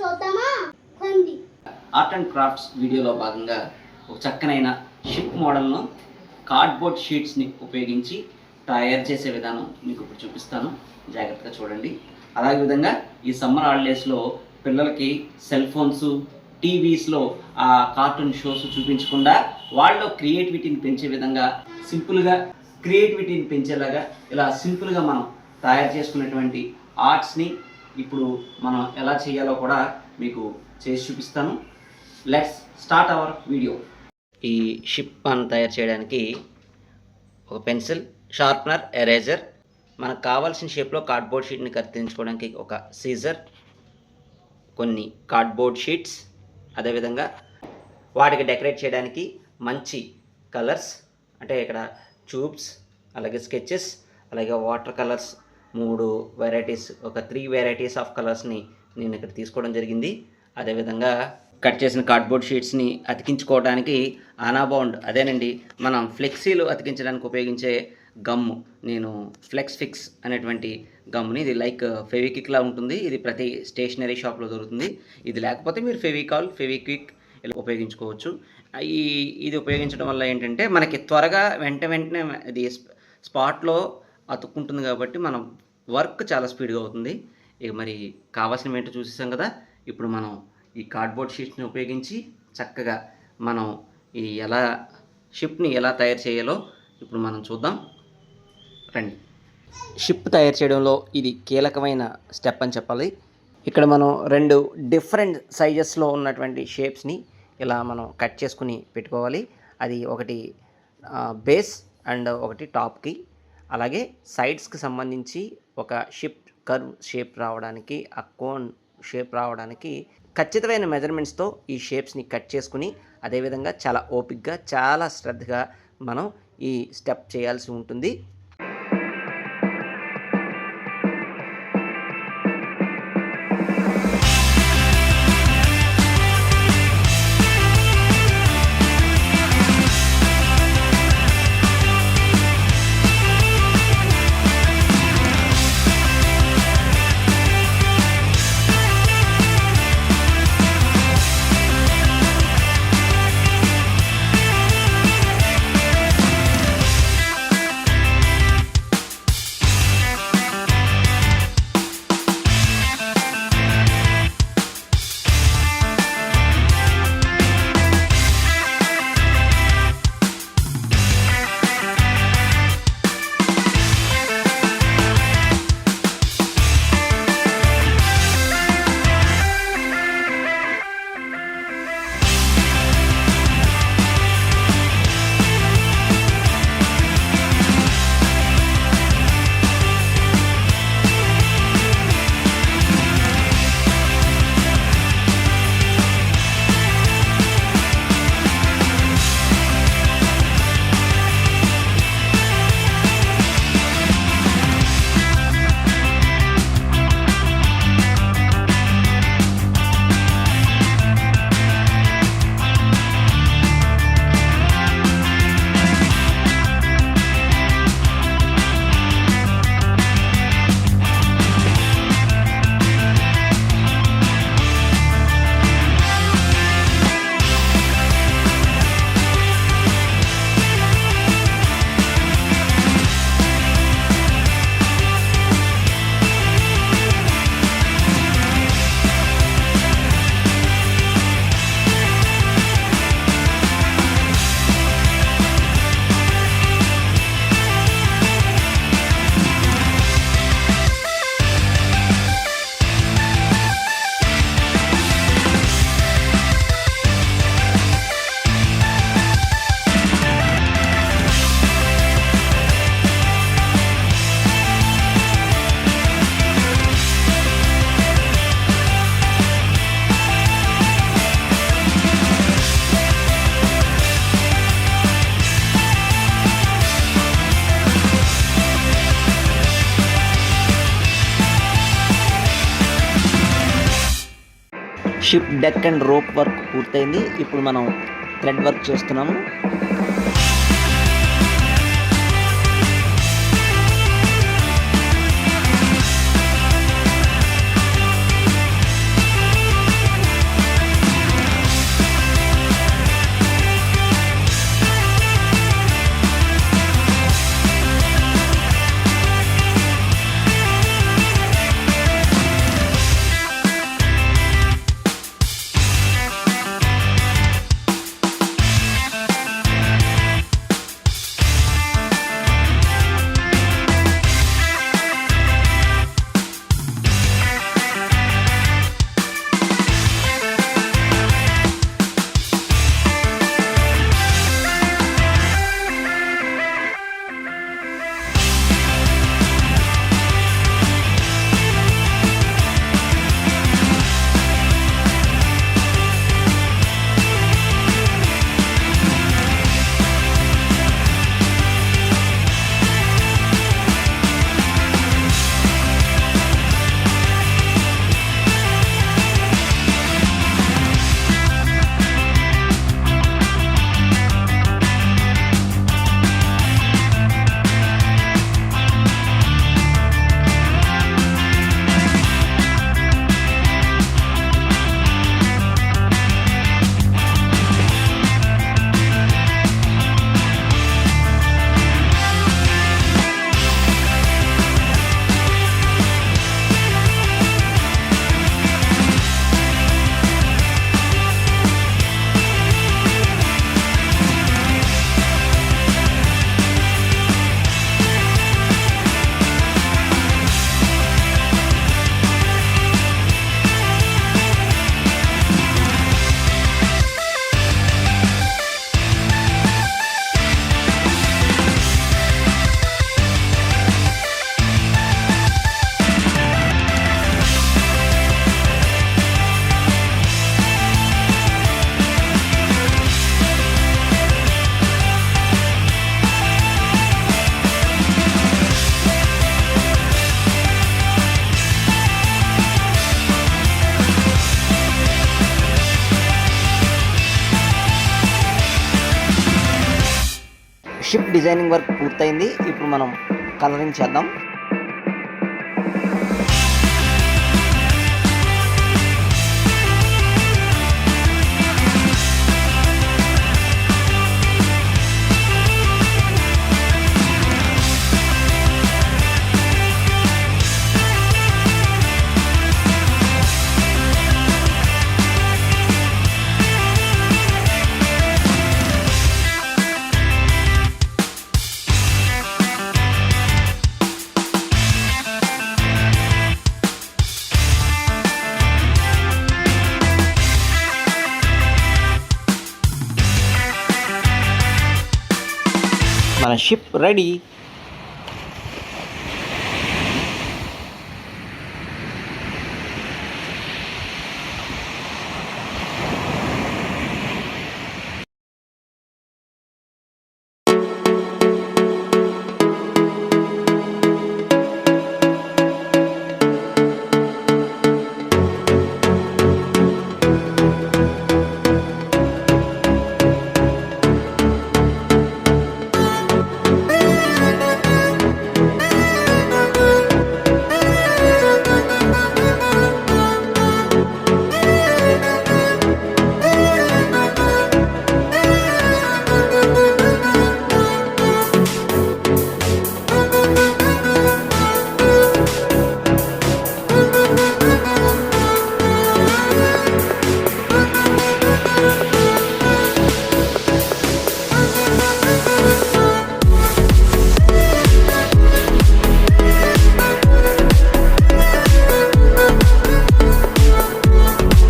చూద్దామా పంది art and crafts వీడియోలో భాగంగా ఒక చక్కనైన షిప్ మోడల్ను కార్డ్బోర్డ్ షీట్స్ని ఉపయోగించి తయారు చేసే విధానం మీకు ఇప్పుడు చూపిస్తాను. జాగ్రత్తగా చూడండి. అలాగే విధంగా ఈ సమ్మర్ హాలిడేస్లో పిల్లలకి సెల్ ఫోన్స్, టీవీస్లో ఆ కార్టూన్ షోస్ చూపించకుండా వాళ్ళలో క్రియేటివిటీని పెంచే విధంగా సింపుల్గా క్రియేటివిటీని పెంచేలాగా ఇలా సింపుల్గా మనం తయారు చేసుకున్నటువంటి ఆర్ట్స్ని ఇప్పుడు మనం ఎలా చేయాలో కూడా మీకు చేసి చూపిస్తాను. Let's start our video. ఈ షిప్ మనం తయారు చేయడానికి ఒక పెన్సిల్, షార్ప్నర్, ఎరేజర్, మనకు కావాల్సిన షేప్లో కార్డ్బోర్డ్ షీట్ని కత్తిరించుకోవడానికి ఒక సీజర్, కొన్ని కార్డ్బోర్డ్ షీట్స్, అదేవిధంగా వాటికి డెకరేట్ చేయడానికి మంచి కలర్స్, అంటే ఇక్కడ ట్యూబ్స్, అలాగే స్కెచెస్, అలాగే వాటర్ కలర్స్ 3 వెరైటీస్, ఒక 3 వెరైటీస్ ఆఫ్ కలర్స్ని నేను ఇక్కడ తీసుకోవడం జరిగింది. అదేవిధంగా కట్ చేసిన కార్డ్బోర్డ్ షీట్స్ని అతికించుకోవడానికి ఆనాబౌండ్, అదేనండి మనం ఫ్లెక్సీలు అతికించడానికి ఉపయోగించే గమ్ము, నేను ఫ్లెక్స్ ఫిక్స్ అనేటువంటి గమ్ముని, ఇది లైక్ ఫెవిక్విక్లా ఉంటుంది. ఇది ప్రతి స్టేషనరీ షాప్లో దొరుకుతుంది. ఇది లేకపోతే మీరు ఫెవికాల్, ఫెవిక్విక్ ఇలా ఉపయోగించుకోవచ్చు. ఇది ఉపయోగించడం వల్ల ఏంటంటే మనకి త్వరగా వెంటనే ఇది స్పాట్లో అతుక్కుంటుంది కాబట్టి మనం వర్క్ చాలా స్పీడ్గా అవుతుంది. ఇక మరి కావాల్సినవి ఏంటో చూసేసాం కదా. ఇప్పుడు మనం ఈ కార్డ్బోర్డ్ షీట్స్ని ఉపయోగించి చక్కగా మనం ఈ షిప్ని ఎలా తయారు చేయాలో ఇప్పుడు మనం చూద్దాం రండి. షిప్ తయారు చేయడంలో ఇది కీలకమైన స్టెప్ అని చెప్పాలి. ఇక్కడ మనం 2 డిఫరెంట్ సైజెస్లో ఉన్నటువంటి షేప్స్ని ఇలా మనం కట్ చేసుకుని పెట్టుకోవాలి. అది ఒకటి బేస్ అండ్ ఒకటి టాప్కి. అలాగే సైడ్స్కి సంబంధించి ఒక షిప్ కర్వ్ షేప్ రావడానికి, ఆ కోన్ షేప్ రావడానికి ఖచ్చితమైన మెజర్మెంట్స్తో ఈ షేప్స్ని కట్ చేసుకుని, అదేవిధంగా చాలా ఓపిక్గా, చాలా శ్రద్ధగా మనం ఈ స్టెప్ చేయాల్సి ఉంటుంది. Ship deck and rope work పూర్తయింది. ఇప్పుడు మనం థ్రెడ్ వర్క్ చేస్తున్నాము. షిప్ డిజైనింగ్ వర్క్ పూర్తయింది. ఇప్పుడు మనం కలరింగ్ చేద్దాం. మన షిప్ రెడీ.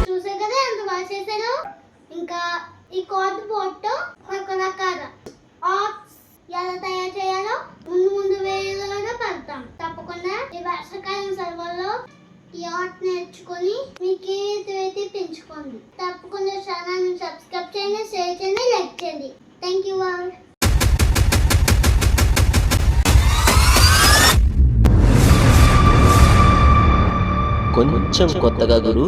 చూసే కదా ఎంత బాగా చేశాను. ఇంకా ఈ కార్డ్ బోర్డ్ తో రకరకాల ఆర్ట్స్ ఎలా తయారు చేయాలో ముందు వీడియోలో పెడతాం. తప్పకుండా ఈ వర్షాకాలం సెలవుల్లో ఈ ఆర్ట్ నేర్చుకొని మీ క్రియేటివిటీ పెంచుకోండి. తప్పకుండా ఛానల్ సబ్స్క్రైబ్ చేయండి, షేర్ చేయండి, లైక్ చేయండి. Thank you all. కొంచెం కొత్తగా గురు.